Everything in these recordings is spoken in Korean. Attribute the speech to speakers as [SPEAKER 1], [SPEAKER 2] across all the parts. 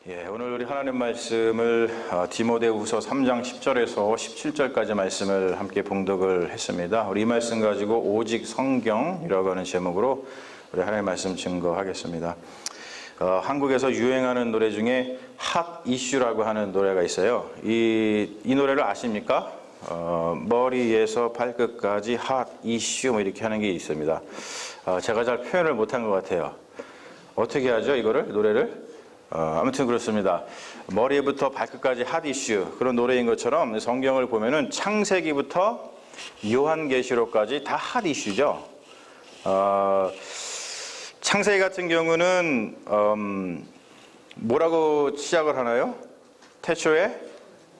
[SPEAKER 1] 오늘 우리 하나님 말씀을 디모데후서 3장 10절에서 17절까지 말씀을 함께 봉독을 했습니다. 우리 이 말씀 가지고 오직 성경이라고 하는 제목으로 우리 하나님 말씀 증거하겠습니다. 한국에서 유행하는 노래 중에 핫 이슈라고 하는 노래가 있어요. 이 노래를 아십니까? 머리에서 발끝까지 핫 이슈 뭐 이렇게 하는 게 있습니다. 제가 잘 표현을 못한 것 같아요. 어떻게 하죠, 이거를? 노래를? 아무튼 그렇습니다. 머리부터 발끝까지 핫 이슈, 그런 노래인 것처럼 성경을 보면은 창세기부터 요한계시록까지 다 핫 이슈죠. 창세기 같은 경우는 뭐라고 시작을 하나요? 태초에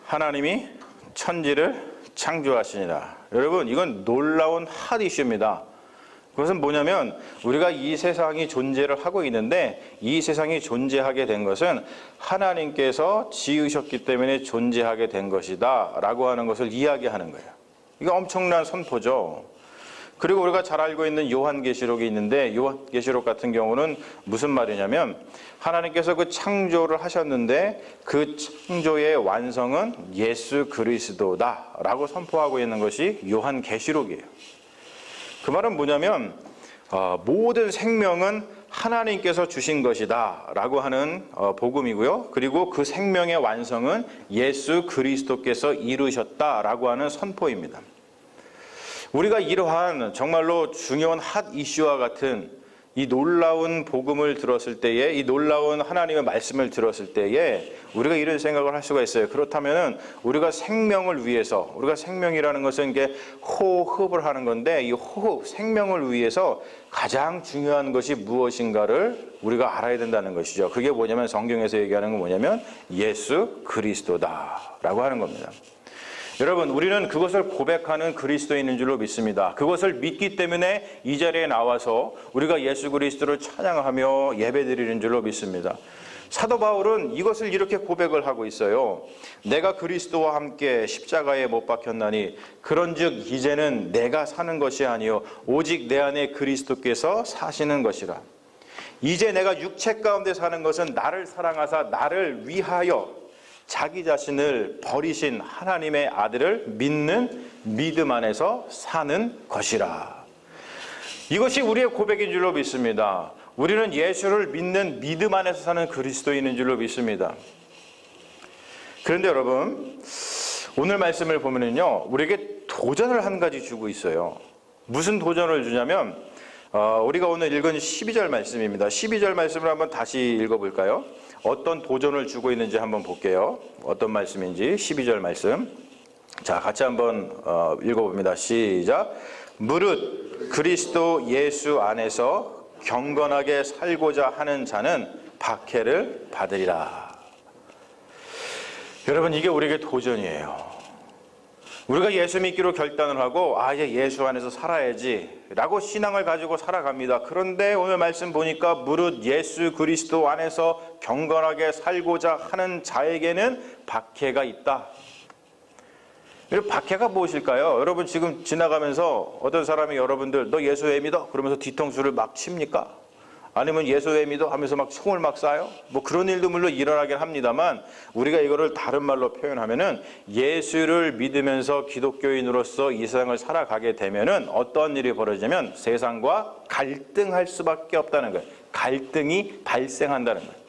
[SPEAKER 1] 하나님이 천지를 창조하시니라. 여러분, 이건 놀라운 핫 이슈입니다. 그것은 뭐냐면 우리가 이 세상이 존재를 하고 있는데 이 세상이 존재하게 된 것은 하나님께서 지으셨기 때문에 존재하게 된 것이다 라고 하는 것을 이야기하는 거예요. 이거 엄청난 선포죠. 그리고 우리가 잘 알고 있는 요한계시록이 있는데 요한계시록 같은 경우는 무슨 말이냐면 하나님께서 그 창조를 하셨는데 그 창조의 완성은 예수 그리스도다 라고 선포하고 있는 것이 요한계시록이에요. 그 말은 뭐냐면 모든 생명은 하나님께서 주신 것이다 라고 하는 복음이고요. 그리고 그 생명의 완성은 예수 그리스도께서 이루셨다 라고 하는 선포입니다. 우리가 이러한 정말로 중요한 핫 이슈와 같은 이 놀라운 복음을 들었을 때에, 이 놀라운 하나님의 말씀을 들었을 때에 우리가 이런 생각을 할 수가 있어요. 그렇다면은 우리가 생명을 위해서, 우리가 생명이라는 것은 이게 호흡을 하는 건데 이 호흡, 생명을 위해서 가장 중요한 것이 무엇인가를 우리가 알아야 된다는 것이죠. 그게 뭐냐면 성경에서 얘기하는 건 뭐냐면 예수 그리스도다라고 하는 겁니다. 여러분, 우리는 그것을 고백하는 그리스도인인 줄로 믿습니다. 그것을 믿기 때문에 이 자리에 나와서 우리가 예수 그리스도를 찬양하며 예배드리는 줄로 믿습니다. 사도 바울은 이것을 이렇게 고백을 하고 있어요. 내가 그리스도와 함께 십자가에 못 박혔나니 그런즉 이제는 내가 사는 것이 아니요 오직 내 안에 그리스도께서 사시는 것이라. 이제 내가 육체 가운데 사는 것은 나를 사랑하사 나를 위하여 자기 자신을 버리신 하나님의 아들을 믿는 믿음 안에서 사는 것이라. 이것이 우리의 고백인 줄로 믿습니다. 우리는 예수를 믿는 믿음 안에서 사는 그리스도인인 줄로 믿습니다. 그런데 여러분, 오늘 말씀을 보면은요, 우리에게 도전을 한 가지 주고 있어요. 무슨 도전을 주냐면 우리가 오늘 읽은 12절 말씀입니다. 12절 말씀을 한번 다시 읽어볼까요? 어떤 도전을 주고 있는지 한번 볼게요. 어떤 말씀인지 12절 말씀. 자, 같이 한번 읽어봅니다. 시작. 무릇 그리스도 예수 안에서 경건하게 살고자 하는 자는 박해를 받으리라. 여러분, 이게 우리에게 도전이에요. 우리가 예수 믿기로 결단을 하고 이제 예수 안에서 살아야지 라고 신앙을 가지고 살아갑니다. 그런데 오늘 말씀 보니까 무릇 예수 그리스도 안에서 경건하게 살고자 하는 자에게는 박해가 있다. 박해가 무엇일까요? 여러분, 지금 지나가면서 어떤 사람이 여러분들 너 예수 왜 믿어? 그러면서 뒤통수를 막 칩니까? 아니면 예수 왜 믿어? 하면서 막 총을 막 쏴요? 뭐 그런 일도 물론 일어나긴 합니다만 우리가 이거를 다른 말로 표현하면은 예수를 믿으면서 기독교인으로서 이 세상을 살아가게 되면은 어떤 일이 벌어지냐면 세상과 갈등할 수밖에 없다는 거예요. 갈등이 발생한다는 거예요.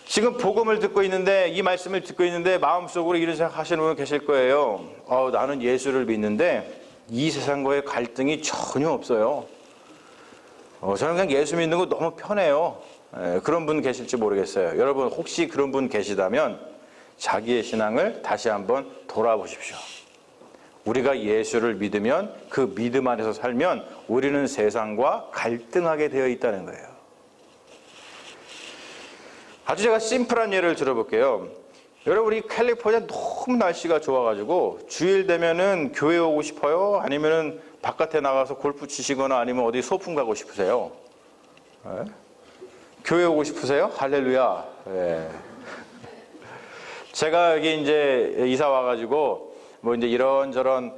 [SPEAKER 1] 지금 복음을 듣고 있는데 이 말씀을 듣고 있는데 마음속으로 이런 생각 하시는 분 계실 거예요. 나는 예수를 믿는데 이 세상과의 갈등이 전혀 없어요. 저는 그냥 예수 믿는 거 너무 편해요. 그런 분 계실지 모르겠어요. 여러분, 혹시 그런 분 계시다면 자기의 신앙을 다시 한번 돌아보십시오. 우리가 예수를 믿으면 그 믿음 안에서 살면 우리는 세상과 갈등하게 되어 있다는 거예요. 아주 제가 심플한 예를 들어볼게요. 여러분, 우리 캘리포니아 너무 날씨가 좋아가지고 주일 되면은 교회 오고 싶어요? 아니면은 바깥에 나가서 골프 치시거나 아니면 어디 소풍 가고 싶으세요? 네? 교회 오고 싶으세요? 할렐루야. 네. 제가 여기 이제 이사 와가지고 뭐 이제 이런저런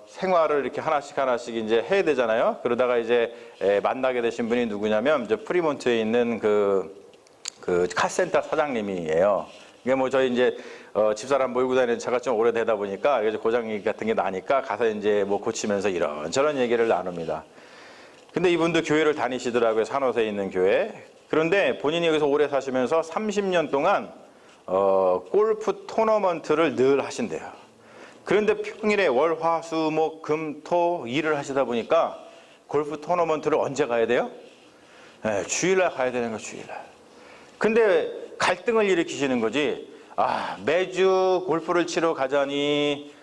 [SPEAKER 1] 생활을 이렇게 하나씩 이제 해야 되잖아요. 그러다가 이제 만나게 되신 분이 누구냐면 이제 프리몬트에 있는 그 카센터 사장님이에요. 이게 뭐 저희 이제 집사람 몰고 다니는 차가 좀 오래되다 보니까 이제 고장 같은 게 나니까 가서 이제 뭐 고치면서 이런저런 얘기를 나눕니다. 근데 이분도 교회를 다니시더라고요. 산호세에 있는 교회. 그런데 본인이 여기서 오래 사시면서 30년 동안 골프 토너먼트를 늘 하신대요. 그런데 평일에 월, 화, 수, 목, 금, 토 일을 하시다 보니까 골프 토너먼트를 언제 가야 돼요? 네, 주일날 가야 되는 거예요. 주일날. 근데 갈등을 일으키시는 거지. 매주 골프를 치러 가자니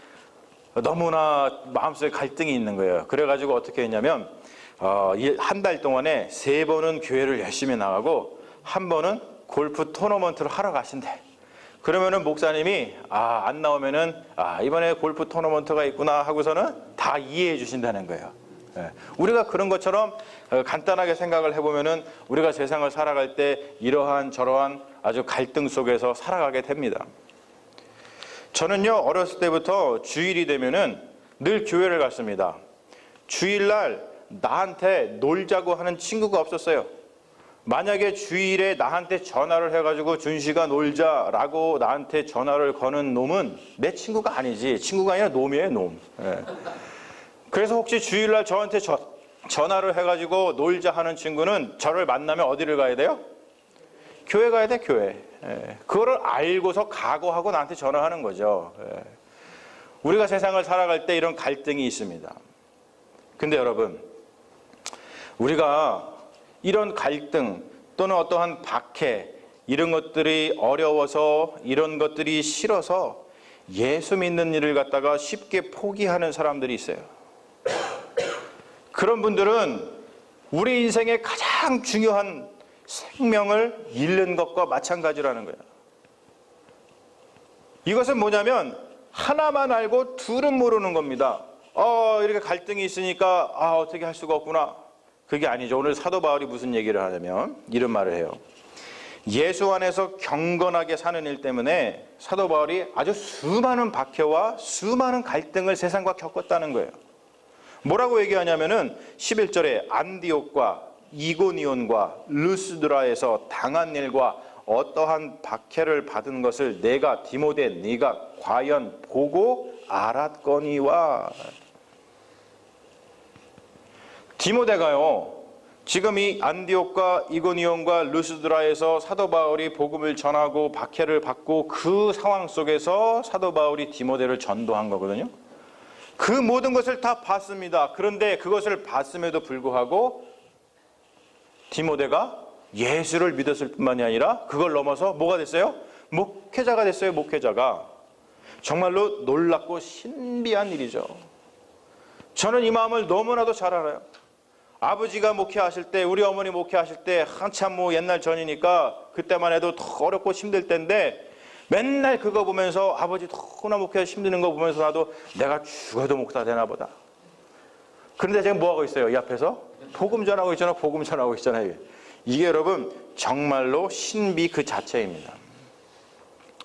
[SPEAKER 1] 너무나 마음속에 갈등이 있는 거예요. 그래가지고 어떻게 했냐면 한 달 동안에 3번은 교회를 열심히 나가고 1번은 골프 토너먼트를 하러 가신대. 그러면은 목사님이 안 나오면은 이번에 골프 토너먼트가 있구나 하고서는 다 이해해 주신다는 거예요. 우리가 그런 것처럼 간단하게 생각을 해보면은 우리가 세상을 살아갈 때 이러한 저러한 아주 갈등 속에서 살아가게 됩니다. 저는요, 어렸을 때부터 주일이 되면은 늘 교회를 갔습니다. 주일날 나한테 놀자고 하는 친구가 없었어요. 만약에 주일에 나한테 전화를 해가지고 준씨가 놀자라고 나한테 전화를 거는 놈은 내 친구가 아니지. 친구가 아니라 놈이에요, 놈. 그래서 혹시 주일날 저한테 전화를 해가지고 놀자 하는 친구는 저를 만나면 어디를 가야 돼요? 교회 가야 돼, 교회. 그거를 알고서 각오하고 나한테 전화하는 거죠. 우리가 세상을 살아갈 때 이런 갈등이 있습니다. 근데 여러분, 우리가 이런 갈등 또는 어떠한 박해, 이런 것들이 어려워서, 이런 것들이 싫어서 예수 믿는 일을 갖다가 쉽게 포기하는 사람들이 있어요. 그런 분들은 우리 인생의 가장 중요한 생명을 잃는 것과 마찬가지라는 거예요. 이것은 뭐냐면 하나만 알고 둘은 모르는 겁니다. 이렇게 갈등이 있으니까 어떻게 할 수가 없구나. 그게 아니죠. 오늘 사도 바울이 무슨 얘기를 하냐면 이런 말을 해요. 예수 안에서 경건하게 사는 일 때문에 사도 바울이 아주 수많은 박해와 수많은 갈등을 세상과 겪었다는 거예요. 뭐라고 얘기하냐면은 11절에 안디옥과 이고니온과 루스드라에서 당한 일과 어떠한 박해를 받은 것을 내가 디모데 네가 과연 보고 알았거니와. 디모데가요, 지금 이 안디옥과 이고니온과 루스드라에서 사도 바울이 복음을 전하고 박해를 받고 그 상황 속에서 사도 바울이 디모데를 전도한 거거든요. 그 모든 것을 다 봤습니다. 그런데 그것을 봤음에도 불구하고 디모데가 예수를 믿었을 뿐만이 아니라 그걸 넘어서 뭐가 됐어요? 목회자가 됐어요. 목회자가. 정말로 놀랍고 신비한 일이죠. 저는 이 마음을 너무나도 잘 알아요. 아버지가 목회하실 때, 우리 어머니 목회하실 때 한참 옛날 전이니까 그때만 해도 더 어렵고 힘들 때인데 맨날 그거 보면서 아버지 너무나 목회하기 힘드는 거 보면서 나도 내가 죽어도 목사 되나 보다. 그런데 제가 뭐하고 있어요? 이 앞에서? 복음 전하고 있잖아. 복음 전하고 있잖아요. 이게 여러분 정말로 신비 그 자체입니다.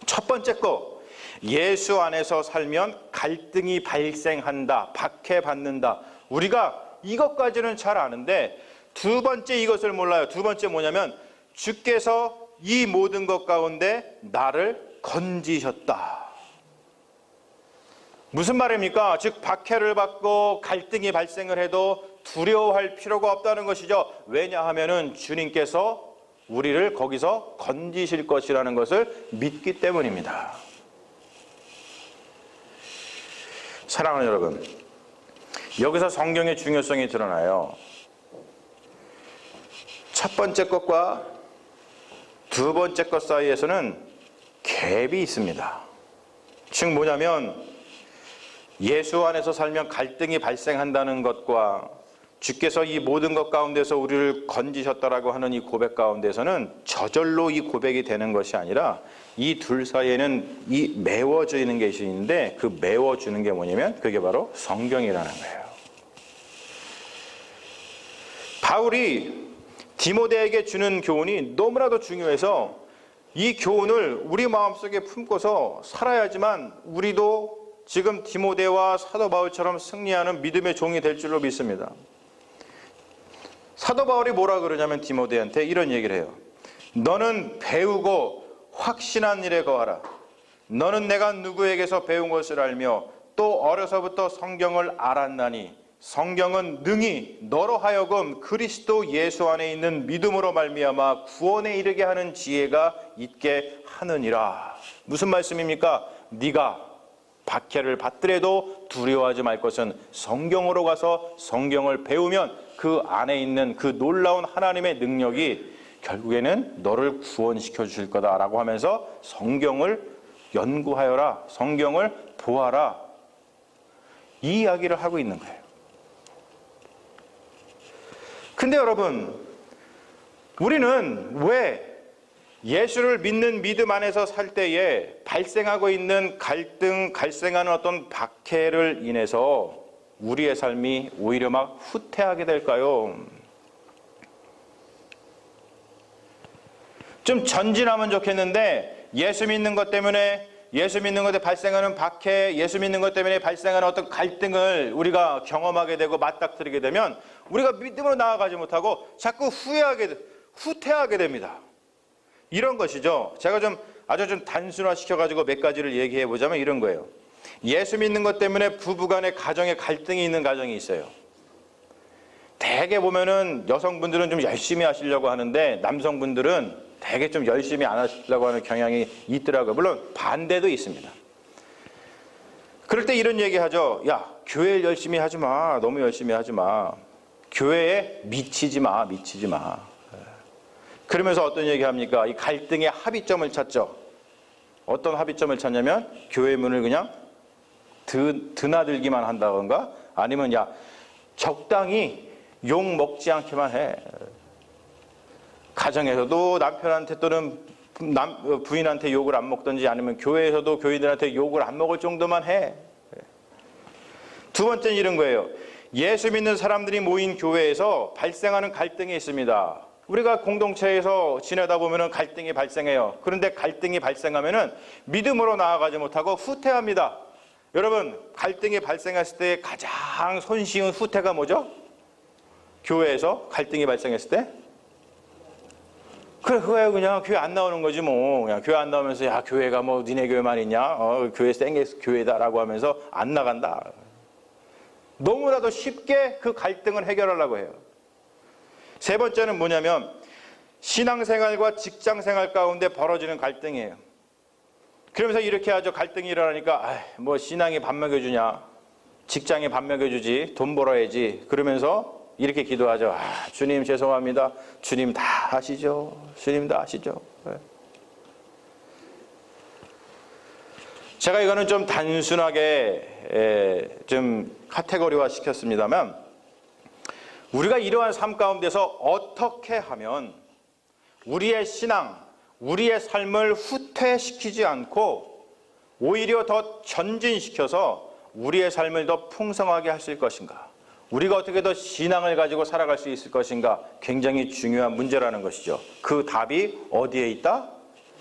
[SPEAKER 1] 첫 번째 거, 예수 안에서 살면 갈등이 발생한다. 박해받는다. 우리가 이것까지는 잘 아는데 두 번째 이것을 몰라요. 두 번째 뭐냐면 주께서 이 모든 것 가운데 나를 건지셨다. 무슨 말입니까? 즉 박해를 받고 갈등이 발생을 해도 두려워할 필요가 없다는 것이죠. 왜냐하면은 주님께서 우리를 거기서 건지실 것이라는 것을 믿기 때문입니다. 사랑하는 여러분, 여기서 성경의 중요성이 드러나요. 첫 번째 것과 두 번째 것 사이에서는 갭이 있습니다. 즉 뭐냐면 예수 안에서 살면 갈등이 발생한다는 것과 주께서 이 모든 것 가운데서 우리를 건지셨다라고 하는 이 고백 가운데서는 저절로 이 고백이 되는 것이 아니라 이 둘 사이에는 이 메워지는 것이 있는데 그 메워주는 게 뭐냐면 그게 바로 성경이라는 거예요. 바울이 디모데에게 주는 교훈이 너무나도 중요해서 이 교훈을 우리 마음속에 품고서 살아야지만 우리도 지금 디모데와 사도 바울처럼 승리하는 믿음의 종이 될 줄로 믿습니다. 사도 바울이 뭐라 그러냐면 디모데한테 이런 얘기를 해요. 너는 배우고 확신한 일에 거하라. 너는 내가 누구에게서 배운 것을 알며 또 어려서부터 성경을 알았나니 성경은 능히 너로 하여금 그리스도 예수 안에 있는 믿음으로 말미암아 구원에 이르게 하는 지혜가 있게 하느니라. 무슨 말씀입니까? 네가 박해를 받더라도 두려워하지 말 것은 성경으로 가서 성경을 배우면 그 안에 있는 그 놀라운 하나님의 능력이 결국에는 너를 구원시켜 주실 거다라고 하면서 성경을 연구하여라, 성경을 보아라, 이 이야기를 하고 있는 거예요. 근데 여러분, 우리는 왜 예수를 믿는 믿음 안에서 살 때에 발생하고 있는 갈등, 발생하는 어떤 박해를 인해서 우리의 삶이 오히려 막 후퇴하게 될까요? 좀 전진하면 좋겠는데 예수 믿는 것 때문에, 예수 믿는 것에 발생하는 박해, 예수 믿는 것 때문에 발생하는 어떤 갈등을 우리가 경험하게 되고 맞닥뜨리게 되면 우리가 믿음으로 나아가지 못하고 자꾸 후퇴하게 됩니다. 이런 것이죠. 제가 아주 좀 단순화시켜가지고 몇 가지를 얘기해 보자면 이런 거예요. 예수 믿는 것 때문에 부부간의 가정에 갈등이 있는 가정이 있어요. 대개 보면은 여성분들은 좀 열심히 하시려고 하는데 남성분들은 되게 좀 열심히 안 하시려고 하는 경향이 있더라고요. 물론 반대도 있습니다. 그럴 때 이런 얘기 하죠. 야, 교회 열심히 하지 마. 너무 열심히 하지 마. 교회에 미치지 마. 미치지 마. 그러면서 어떤 얘기 합니까? 이 갈등의 합의점을 찾죠. 어떤 합의점을 찾냐면 교회 문을 그냥 드나들기만 한다던가 아니면 야, 적당히 욕 먹지 않게만 해. 가정에서도 남편한테 또는 부인한테 욕을 안 먹든지 아니면 교회에서도 교인들한테 욕을 안 먹을 정도만 해. 두 번째는 이런 거예요. 예수 믿는 사람들이 모인 교회에서 발생하는 갈등이 있습니다. 우리가 공동체에서 지내다 보면 갈등이 발생해요. 그런데 갈등이 발생하면 믿음으로 나아가지 못하고 후퇴합니다. 여러분, 갈등이 발생했을 때 가장 손쉬운 후퇴가 뭐죠? 교회에서 갈등이 발생했을 때? 그거야 그냥 교회 안 나오는 거지 뭐. 그냥 교회 안 나오면서 야, 교회가 뭐 니네 교회만 있냐? 교회 생애 교회다라고 하면서 안 나간다. 너무나도 쉽게 그 갈등을 해결하려고 해요. 세 번째는 뭐냐면 신앙생활과 직장생활 가운데 벌어지는 갈등이에요. 그러면서 이렇게 하죠. 갈등이 일어나니까 뭐 신앙이 밥 먹여주냐, 직장이 밥 먹여주지, 돈 벌어야지. 그러면서 이렇게 기도하죠. 주님 죄송합니다. 주님 다 아시죠. 주님 다 아시죠. 제가 이거는 좀 단순하게 좀 카테고리화 시켰습니다만 우리가 이러한 삶 가운데서 어떻게 하면 우리의 신앙, 우리의 삶을 후퇴시키지 않고 오히려 더 전진시켜서 우리의 삶을 더 풍성하게 할 수 있을 것인가? 우리가 어떻게 더 신앙을 가지고 살아갈 수 있을 것인가? 굉장히 중요한 문제라는 것이죠. 그 답이 어디에 있다?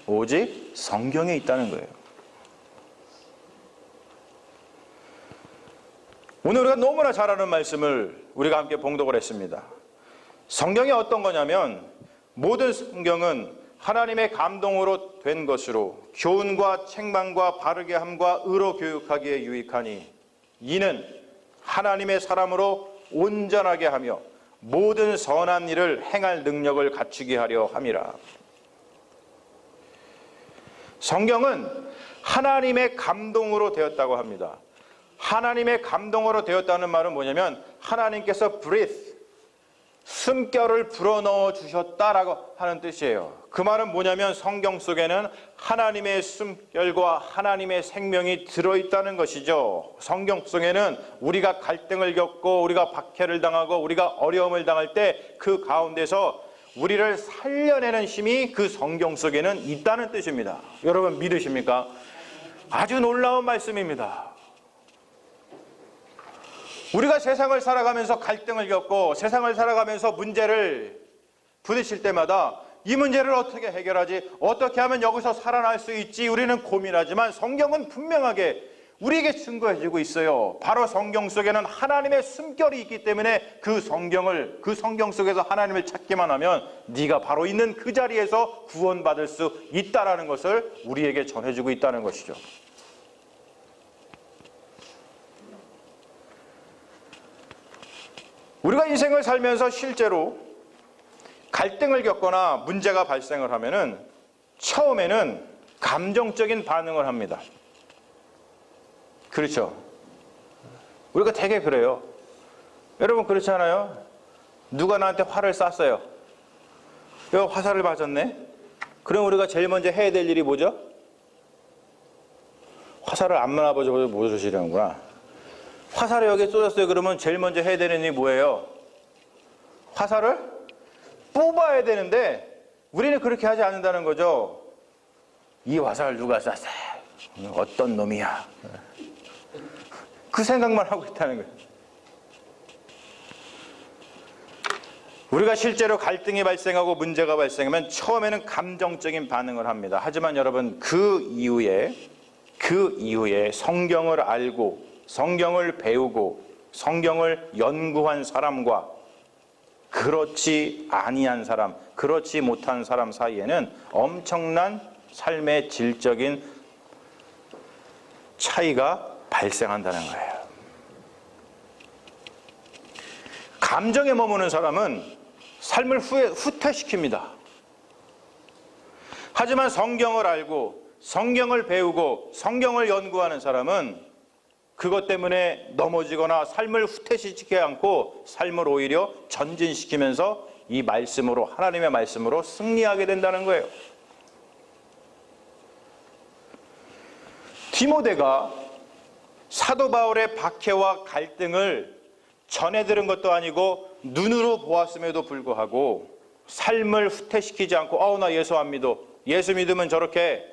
[SPEAKER 1] 오직 성경에 있다는 거예요. 오늘 우리가 너무나 잘 아는 말씀을 우리가 함께 봉독을 했습니다. 성경이 어떤 거냐면 모든 성경은 하나님의 감동으로 된 것으로 교훈과 책망과 바르게 함과 의로 교육하기에 유익하니 이는 하나님의 사람으로 온전하게 하며 모든 선한 일을 행할 능력을 갖추게 하려 함이라. 성경은 하나님의 감동으로 되었다고 합니다. 하나님의 감동으로 되었다는 말은 뭐냐면 하나님께서 breathe, 숨결을 불어넣어 주셨다라고 하는 뜻이에요. 그 말은 뭐냐면 성경 속에는 하나님의 숨결과 하나님의 생명이 들어있다는 것이죠. 성경 속에는 우리가 갈등을 겪고 우리가 박해를 당하고 우리가 어려움을 당할 때 그 가운데서 우리를 살려내는 힘이 그 성경 속에는 있다는 뜻입니다. 여러분 믿으십니까? 아주 놀라운 말씀입니다. 우리가 세상을 살아가면서 갈등을 겪고 세상을 살아가면서 문제를 부딪힐 때마다 이 문제를 어떻게 해결하지? 어떻게 하면 여기서 살아날 수 있지? 우리는 고민하지만 성경은 분명하게 우리에게 증거해주고 있어요. 바로 성경 속에는 하나님의 숨결이 있기 때문에 그 성경 속에서 하나님을 찾기만 하면 네가 바로 있는 그 자리에서 구원받을 수 있다라는 것을 우리에게 전해주고 있다는 것이죠. 우리가 인생을 살면서 실제로 갈등을 겪거나 문제가 발생을 하면은 처음에는 감정적인 반응을 합니다. 그렇죠? 우리가 되게 그래요. 여러분 그렇지 않아요? 누가 나한테 화를 쐈어요. 야, 화살을 맞았네? 그럼 우리가 제일 먼저 해야 될 일이 뭐죠? 화살을 안 맞아보죠. 뭐 주시려는구나. 화살이 여기에 쏘졌어요. 그러면 제일 먼저 해야 되는 일이 뭐예요? 화살을 뽑아야 되는데 우리는 그렇게 하지 않는다는 거죠. 이 화살을 누가 쐈어? 어떤 놈이야? 그 생각만 하고 있다는 거예요. 우리가 실제로 갈등이 발생하고 문제가 발생하면 처음에는 감정적인 반응을 합니다. 하지만 여러분 그 이후에 성경을 알고 성경을 배우고 성경을 연구한 사람과 그렇지 아니한 사람, 그렇지 못한 사람 사이에는 엄청난 삶의 질적인 차이가 발생한다는 거예요. 감정에 머무는 사람은 삶을 후퇴시킵니다. 하지만 성경을 알고 성경을 배우고 성경을 연구하는 사람은 그것 때문에 넘어지거나 삶을 후퇴시키지 않고 삶을 오히려 전진시키면서 이 말씀으로, 하나님의 말씀으로 승리하게 된다는 거예요. 디모데가 사도 바울의 박해와 갈등을 전해 들은 것도 아니고 눈으로 보았음에도 불구하고 삶을 후퇴시키지 않고 나 예수 안 믿어. 예수 믿으면 저렇게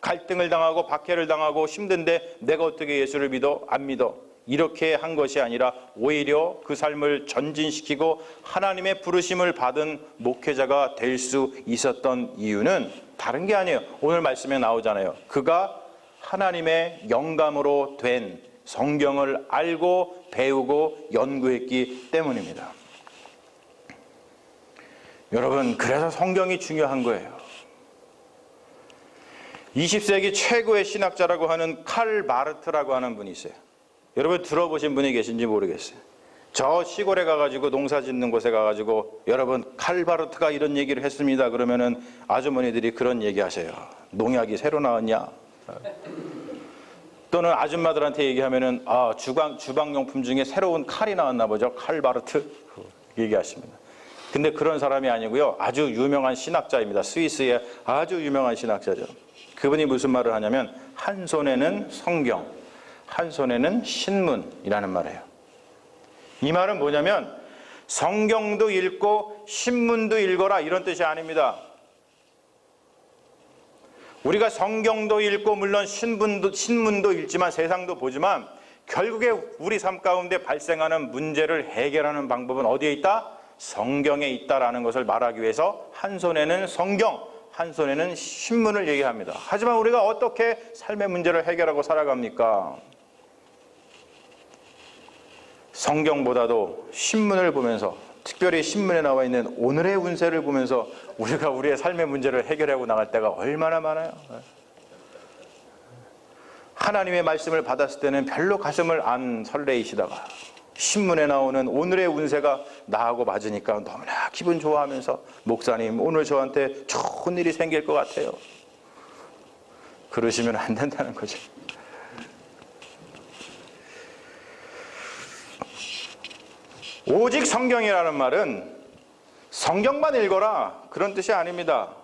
[SPEAKER 1] 갈등을 당하고 박해를 당하고 힘든데 내가 어떻게 예수를 믿어? 안 믿어. 이렇게 한 것이 아니라 오히려 그 삶을 전진시키고 하나님의 부르심을 받은 목회자가 될 수 있었던 이유는 다른 게 아니에요. 오늘 말씀에 나오잖아요. 그가 하나님의 영감으로 된 성경을 알고 배우고 연구했기 때문입니다. 여러분, 그래서 성경이 중요한 거예요. 20세기 최고의 신학자라고 하는 칼 마르트라고 하는 분이 있어요. 여러분 들어보신 분이 계신지 모르겠어요. 저 시골에 가가지고 농사 짓는 곳에 가가지고 여러분 칼 마르트가 이런 얘기를 했습니다. 그러면은 아주머니들이 그런 얘기 하세요. 농약이 새로 나왔냐? 또는 아줌마들한테 얘기하면은 주방용품 중에 새로운 칼이 나왔나 보죠. 칼 마르트 얘기하십니다. 근데 그런 사람이 아니고요. 아주 유명한 신학자입니다. 스위스의 아주 유명한 신학자죠. 그분이 무슨 말을 하냐면 한 손에는 성경, 한 손에는 신문이라는 말이에요. 이 말은 뭐냐면 성경도 읽고 신문도 읽어라 이런 뜻이 아닙니다. 우리가 성경도 읽고 물론 신문도 읽지만 세상도 보지만 결국에 우리 삶 가운데 발생하는 문제를 해결하는 방법은 어디에 있다? 성경에 있다라는 것을 말하기 위해서 한 손에는 성경, 한 손에는 신문을 얘기합니다. 하지만 우리가 어떻게 삶의 문제를 해결하고 살아갑니까? 성경보다도 신문을 보면서, 특별히 신문에 나와 있는 오늘의 운세를 보면서 우리가 우리의 삶의 문제를 해결하고 나갈 때가 얼마나 많아요. 하나님의 말씀을 받았을 때는 별로 가슴을 안 설레이시다가 신문에 나오는 오늘의 운세가 나하고 맞으니까 너무나 기분 좋아하면서 목사님 오늘 저한테 좋은 일이 생길 것 같아요. 그러시면 안 된다는 거죠. 오직 성경이라는 말은 성경만 읽어라 그런 뜻이 아닙니다.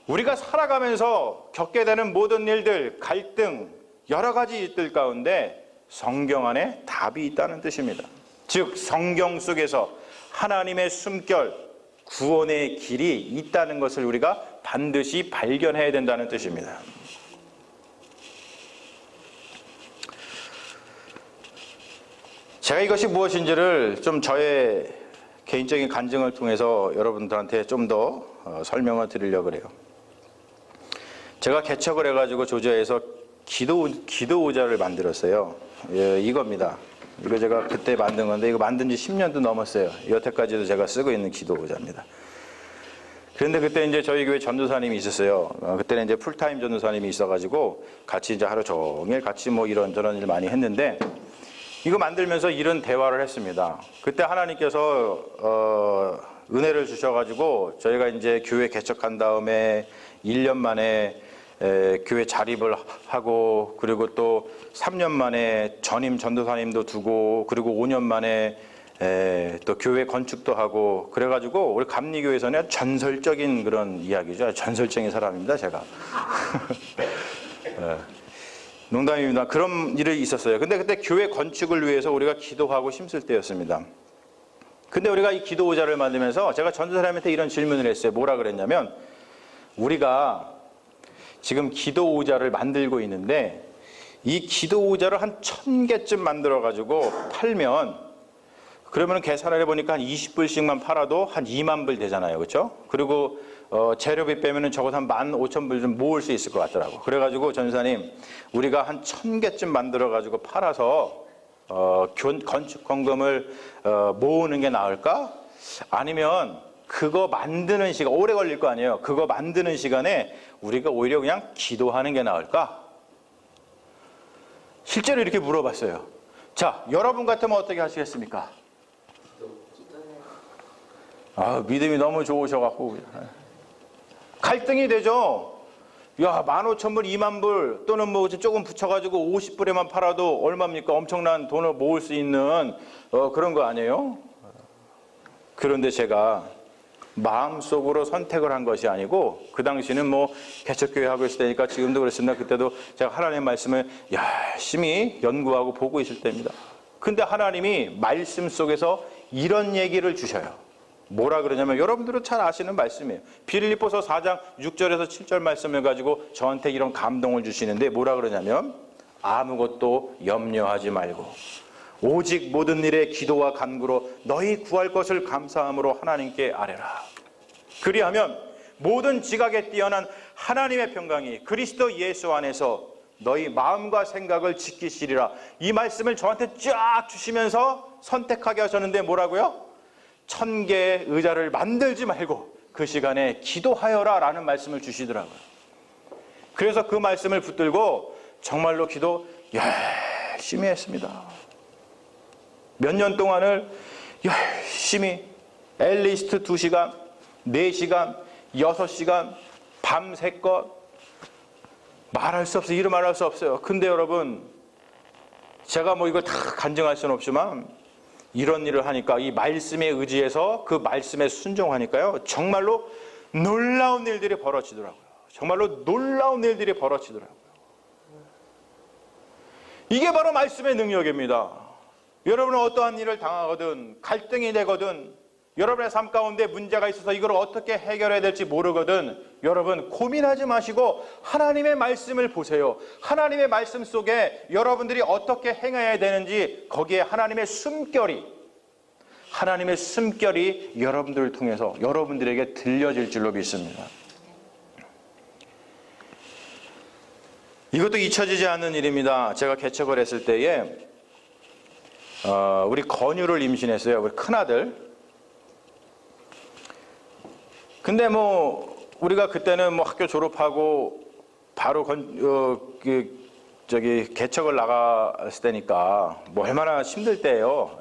[SPEAKER 1] 우리가 살아가면서 겪게 되는 모든 일들, 갈등, 여러 가지 일들 가운데 성경 안에 답이 있다는 뜻입니다. 즉 성경 속에서 하나님의 숨결, 구원의 길이 있다는 것을 우리가 반드시 발견해야 된다는 뜻입니다. 제가 이것이 무엇인지를 좀 저의 개인적인 간증을 통해서 여러분들한테 좀 더 설명을 드리려고 그래요. 제가 개척을 해가지고 조지아에서 기도 의자를 만들었어요. 예, 이겁니다. 이거 제가 그때 만든 건데 이거 만든 지 10년도 넘었어요. 여태까지도 제가 쓰고 있는 기도 의자입니다. 그런데 그때 이제 저희 교회 전도사님이 있었어요. 그때는 이제 풀타임 전도사님이 있어가지고 같이 이제 하루 종일 같이 뭐 이런저런 일 많이 했는데 이거 만들면서 이런 대화를 했습니다. 그때 하나님께서 은혜를 주셔가지고 저희가 이제 교회 개척한 다음에 1년 만에 교회 자립을 하고 그리고 또 3년 만에 전임 전도사님도 두고 그리고 5년 만에 또 교회 건축도 하고 그래가지고 우리 감리교회에서는 전설적인 그런 이야기죠. 전설적인 사람입니다, 제가. 농담입니다. 그런 일이 있었어요. 근데 그때 교회 건축을 위해서 우리가 기도하고 힘쓸 때였습니다. 근데 우리가 이 기도 의자를 만들면서 제가 전도사님한테 이런 질문을 했어요. 뭐라 그랬냐면 우리가 지금 기도 의자를 만들고 있는데 이 기도 의자를 한 1000개쯤 만들어 가지고 팔면 그러면 계산을 해보니까 한 20불씩만 팔아도 한 2만 불 되잖아요. 그렇죠? 그리고 재료비 빼면은 적어도 한 15,000불 좀 모을 수 있을 것 같더라고. 그래가지고 전사님 우리가 한 1000개쯤 만들어 가지고 팔아서 건축 헌금을 모으는 게 나을까? 아니면 그거 만드는 시간 오래 걸릴 거 아니에요. 그거 만드는 시간에 우리가 오히려 그냥 기도하는 게 나을까? 실제로 이렇게 물어봤어요. 자, 여러분 같으면 어떻게 하시겠습니까? 믿음이 너무 좋으셔갖고 갈등이 되죠. 야, 15,000불, 2만 불 또는 뭐 조금 붙여가지고 50불에만 팔아도 얼마입니까? 엄청난 돈을 모을 수 있는 그런 거 아니에요? 그런데 제가 마음속으로 선택을 한 것이 아니고 그 당시는 뭐 개척교회 하고 있을 때니까 지금도 그렇습니다. 그때도 제가 하나님의 말씀을 열심히 연구하고 보고 있을 때입니다. 근데 하나님이 말씀 속에서 이런 얘기를 주셔요. 뭐라 그러냐면 여러분들은 잘 아시는 말씀이에요. 빌립보서 4장 6절에서 7절 말씀을 가지고 저한테 이런 감동을 주시는데 뭐라 그러냐면 아무것도 염려하지 말고 오직 모든 일에 기도와 간구로 너희 구할 것을 감사함으로 하나님께 아뢰라. 그리하면 모든 지각에 뛰어난 하나님의 평강이 그리스도 예수 안에서 너희 마음과 생각을 지키시리라. 이 말씀을 저한테 쫙 주시면서 선택하게 하셨는데 뭐라고요? 1000개의 의자를 만들지 말고 그 시간에 기도하여라 라는 말씀을 주시더라고요. 그래서 그 말씀을 붙들고 정말로 기도 열심히 했습니다. 몇 년 동안을 열심히 엘리스트 2시간, 4시간, 6시간 밤새껏 말할 수 없어요. 이루 말할 수 없어요. 근데 여러분 제가 뭐 이걸 다 간증할 수는 없지만 이런 일을 하니까 이 말씀에 의지해서 그 말씀에 순종하니까요. 정말로 놀라운 일들이 벌어지더라고요. 정말로 놀라운 일들이 벌어지더라고요. 이게 바로 말씀의 능력입니다. 여러분은 어떠한 일을 당하거든 갈등이 되거든 여러분의 삶 가운데 문제가 있어서 이걸 어떻게 해결해야 될지 모르거든 여러분 고민하지 마시고 하나님의 말씀을 보세요. 하나님의 말씀 속에 여러분들이 어떻게 행해야 되는지 거기에 하나님의 숨결이 여러분들을 통해서 여러분들에게 들려질 줄로 믿습니다. 이것도 잊혀지지 않는 일입니다. 제가 개척을 했을 때에 우리 건유를 임신했어요. 우리 큰아들. 근데 뭐 우리가 그때는 뭐 학교 졸업하고 바로 개척을 나갔을 때니까 뭐 얼마나 힘들 때예요.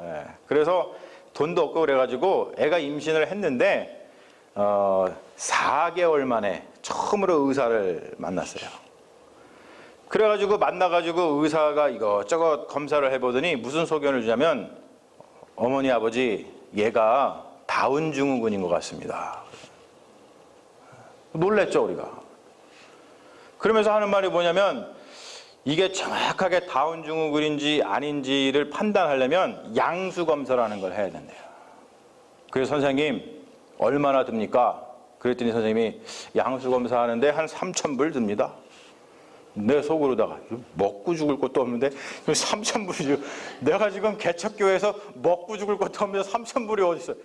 [SPEAKER 1] 그래서 돈도 없고 그래가지고 애가 임신을 했는데 4개월 만에 처음으로 의사를 만났어요. 그래가지고 만나가지고 의사가 이것저것 검사를 해보더니 무슨 소견을 주냐면 어머니 아버지 얘가 다운 증후군인 것 같습니다. 놀랬죠 우리가. 그러면서 하는 말이 뭐냐면 이게 정확하게 다운 증후군인지 아닌지를 판단하려면 양수 검사라는 걸 해야 된대요. 그래서 선생님 얼마나 듭니까? 그랬더니 선생님이 양수 검사하는데 한 3,000불 듭니다. 내 속으로다가 먹고 죽을 것도 없는데 3,000불이죠. 내가 지금 개척교회에서 먹고 죽을 것도 없는데 3,000불이 어디 있어요.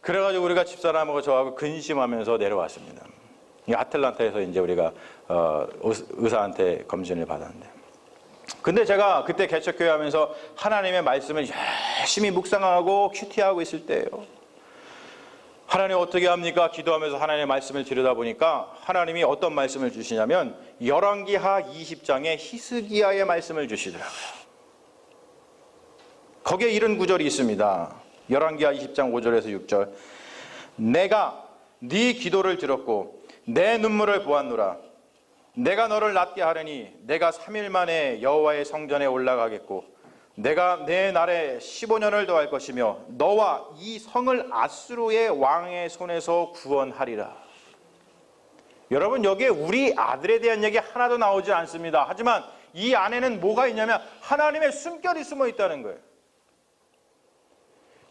[SPEAKER 1] 그래가지고 우리가 집사람하고 저하고 근심하면서 내려왔습니다. 이 아틀란타에서 이제 우리가 의사한테 검진을 받았는데, 근데 제가 그때 개척교회 하면서 하나님의 말씀을 열심히 묵상하고 큐티하고 있을 때예요. 하나님 어떻게 합니까? 기도하면서 하나님의 말씀을 들여다보니까 하나님이 어떤 말씀을 주시냐면 열왕기하 20장에 히스기야의 말씀을 주시더라고요. 거기에 이런 구절이 있습니다. 열왕기하 20장 5절에서 6절. 내가 네 기도를 들었고 내 눈물을 보았노라. 내가 너를 낫게 하려니 내가 3일 만에 여호와의 성전에 올라가겠고 내가 내 날에 15년을 더할 것이며 너와 이 성을 아수르의 왕의 손에서 구원하리라. 여러분, 여기에 우리 아들에 대한 얘기 하나도 나오지 않습니다. 하지만 이 안에는 뭐가 있냐면 하나님의 숨결이 숨어 있다는 거예요.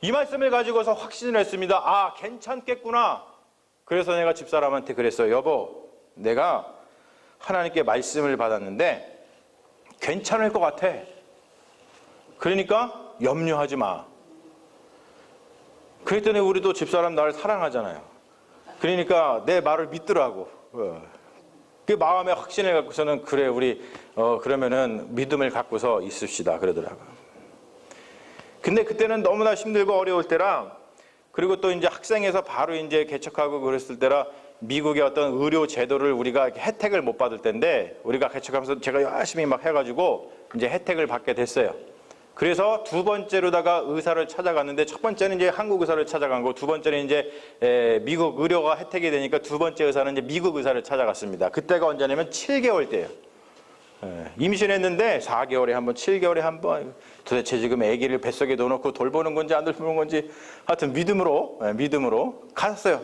[SPEAKER 1] 이 말씀을 가지고서 확신을 했습니다. 아, 괜찮겠구나. 그래서 내가 집사람한테 그랬어요. 여보, 내가 하나님께 말씀을 받았는데 괜찮을 것 같아. 그러니까 염려하지 마. 그랬더니 우리도 집사람 나를 사랑하잖아요. 그러니까 내 말을 믿더라고. 그 마음의 확신을 갖고서는 그래, 우리 그러면은 믿음을 갖고서 있읍시다 그러더라고요. 근데 그때는 너무나 힘들고 어려울 때라, 그리고 또 이제 학생에서 바로 이제 개척하고 그랬을 때라 미국의 어떤 의료 제도를 우리가 혜택을 못 받을 때인데, 우리가 개척하면서 제가 열심히 막 해가지고 이제 혜택을 받게 됐어요. 그래서 두 번째로다가 의사를 찾아갔는데, 첫 번째는 이제 한국 의사를 찾아간 거, 두 번째는 이제 미국 의료가 혜택이 되니까 두 번째 의사는 이제 미국 의사를 찾아갔습니다. 그때가 언제냐면 7개월 때예요. 임신했는데 4개월에 한 번, 7개월에 한 번, 도대체 지금 아기를 뱃속에 넣어놓고 돌보는 건지 안 돌보는 건지, 하여튼 믿음으로 갔어요.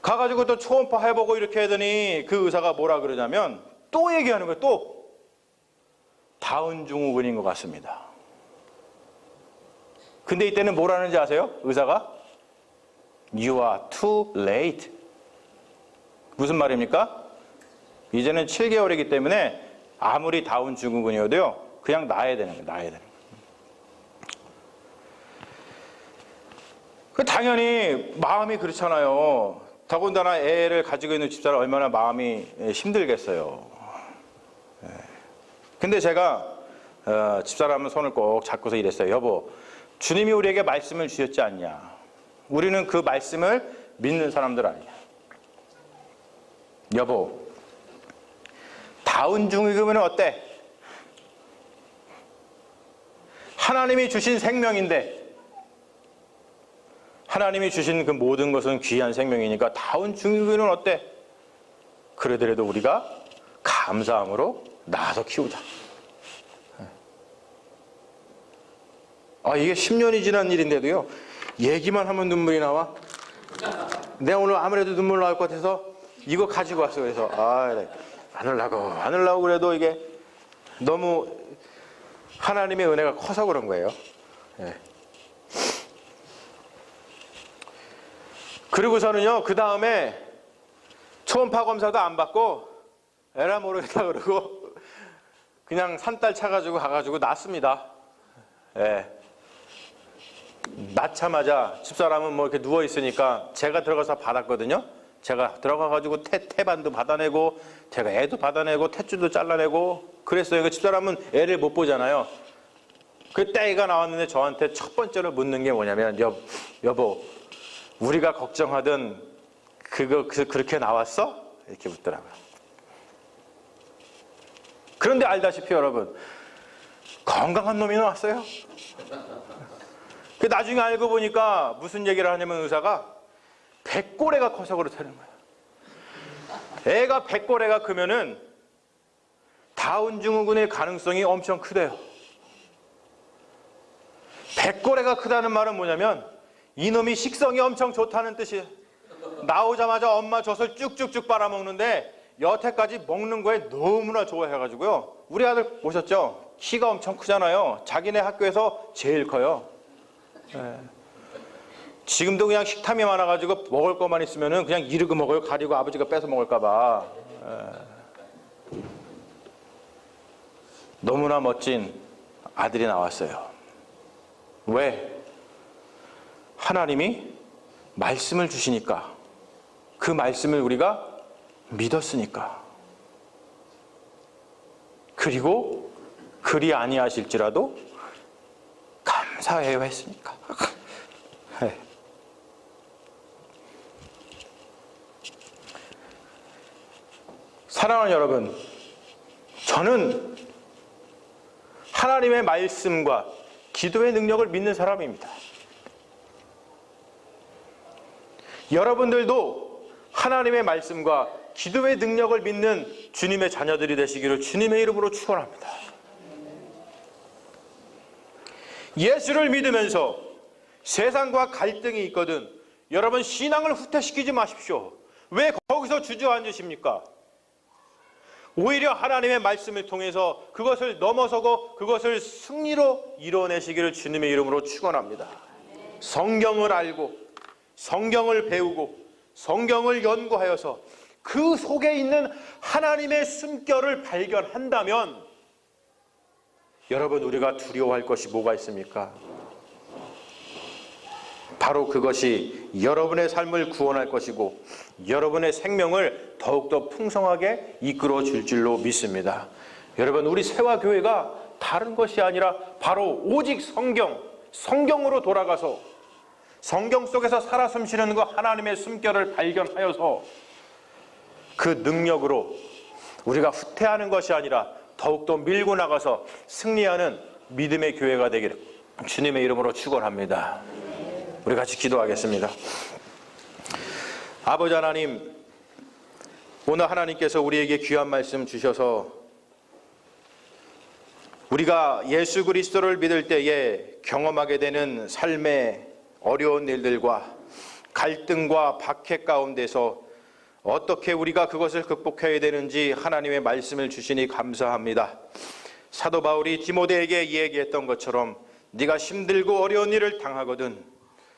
[SPEAKER 1] 가가지고 또 초음파 해보고 이렇게 하더니 그 의사가 뭐라 그러냐면 또 얘기하는 거예요. 또 다운 증후군인 것 같습니다. 근데 이때는 뭐라는지 아세요? 의사가 You are too late. 무슨 말입니까? 이제는 7개월이기 때문에 아무리 다운 증후군이어도요 그냥 놔야 되는 거예요. 놔야 되는 거예요. 당연히 마음이 그렇잖아요. 더군다나 애를 가지고 있는 집사람 얼마나 마음이 힘들겠어요. 근데 제가 집사람 손을 꼭 잡고서 이랬어요. 여보, 주님이 우리에게 말씀을 주셨지 않냐. 우리는 그 말씀을 믿는 사람들 아니야. 여보, 다운 증후군은 어때? 하나님이 주신 생명인데, 하나님이 주신 그 모든 것은 귀한 생명이니까 다운 증후군은 어때? 그러더라도 우리가 감사함으로 낳아서 키우자. 이게 10년이 지난 일인데도요 얘기만 하면 눈물이 나와. 내가 오늘 아무래도 눈물 나올 것 같아서 이거 가지고 왔어. 그래서 안 하려고 그래도 이게 너무 하나님의 은혜가 커서 그런 거예요. 그리고서는요, 그 다음에 초음파 검사도 안 받고 에라 모르겠다 그러고 그냥 산딸 차가지고 가가지고 낳습니다. 낳자마자 집사람은 뭐 이렇게 누워 있으니까 제가 들어가서 받았거든요. 제가 들어가가지고 태반도 받아내고 제가 애도 받아내고 탯줄도 잘라내고 그랬어요. 그 집사람은 애를 못 보잖아요. 그때 애가 나왔는데 저한테 첫 번째로 묻는 게 뭐냐면 여보, 우리가 걱정하던 그렇게 나왔어? 이렇게 묻더라고요. 그런데 알다시피 여러분, 건강한 놈이 나왔어요. 나중에 알고 보니까 무슨 얘기를 하냐면 의사가 백골애가 커서 그렇다는 거예요. 애가 백골애가 크면은 다운 증후군의 가능성이 엄청 크대요. 백골애가 크다는 말은 뭐냐면 이놈이 식성이 엄청 좋다는 뜻이에요. 나오자마자 엄마 젖을 쭉쭉쭉 빨아먹는데 여태까지 먹는 거에 너무나 좋아해가지고요. 우리 아들 보셨죠? 키가 엄청 크잖아요. 자기네 학교에서 제일 커요. 지금도 그냥 식탐이 많아가지고 먹을 것만 있으면은 그냥 이르고 먹어요. 가리고 아버지가 뺏어 먹을까봐. 너무나 멋진 아들이 나왔어요. 왜? 하나님이 말씀을 주시니까 그 말씀을 우리가 믿었으니까. 그리고 그리 아니하실지라도 감사해요 했으니까. 네. 사랑하는 여러분, 저는 하나님의 말씀과 기도의 능력을 믿는 사람입니다. 여러분들도 하나님의 말씀과 기도의 능력을 믿는 주님의 자녀들이 되시기를 주님의 이름으로 축원합니다. 예수를 믿으면서 세상과 갈등이 있거든 여러분 신앙을 후퇴시키지 마십시오. 왜 거기서 주저앉으십니까? 오히려 하나님의 말씀을 통해서 그것을 넘어서고 그것을 승리로 이뤄내시기를 주님의 이름으로 축원합니다. 성경을 알고 성경을 배우고 성경을 연구하여서 그 속에 있는 하나님의 숨결을 발견한다면 여러분 우리가 두려워할 것이 뭐가 있습니까? 바로 그것이 여러분의 삶을 구원할 것이고 여러분의 생명을 더욱더 풍성하게 이끌어 줄 줄로 믿습니다. 여러분 우리 세화교회가 다른 것이 아니라 바로 오직 성경으로 돌아가서 성경 속에서 살아 숨쉬는 그 하나님의 숨결을 발견하여서 그 능력으로 우리가 후퇴하는 것이 아니라 더욱더 밀고 나가서 승리하는 믿음의 교회가 되기를 주님의 이름으로 축원합니다. 우리 같이 기도하겠습니다. 아버지 하나님, 오늘 하나님께서 우리에게 귀한 말씀 주셔서 우리가 예수 그리스도를 믿을 때에 경험하게 되는 삶의 어려운 일들과 갈등과 박해 가운데서 어떻게 우리가 그것을 극복해야 되는지 하나님의 말씀을 주시니 감사합니다. 사도 바울이 디모데에게 얘기했던 것처럼 네가 힘들고 어려운 일을 당하거든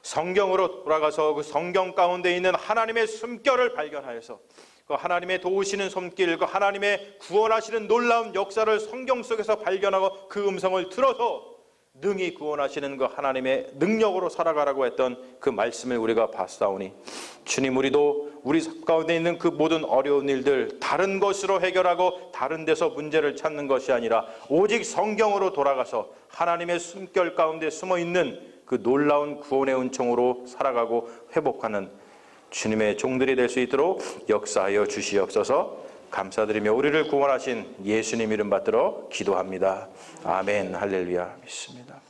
[SPEAKER 1] 성경으로 돌아가서 그 성경 가운데 있는 하나님의 숨결을 발견하여서 그 하나님의 도우시는 손길, 그 하나님의 구원하시는 놀라운 역사를 성경 속에서 발견하고 그 음성을 들어서 능히 구원하시는 그 하나님의 능력으로 살아가라고 했던 그 말씀을 우리가 봤사오니 주님 우리도 우리 가운데 있는 그 모든 어려운 일들 다른 것으로 해결하고 다른 데서 문제를 찾는 것이 아니라 오직 성경으로 돌아가서 하나님의 숨결 가운데 숨어있는 그 놀라운 구원의 은총으로 살아가고 회복하는 주님의 종들이 될 수 있도록 역사하여 주시옵소서. 감사드리며 우리를 구원하신 예수님 이름 받들어 기도합니다. 아멘. 할렐루야. 믿습니다.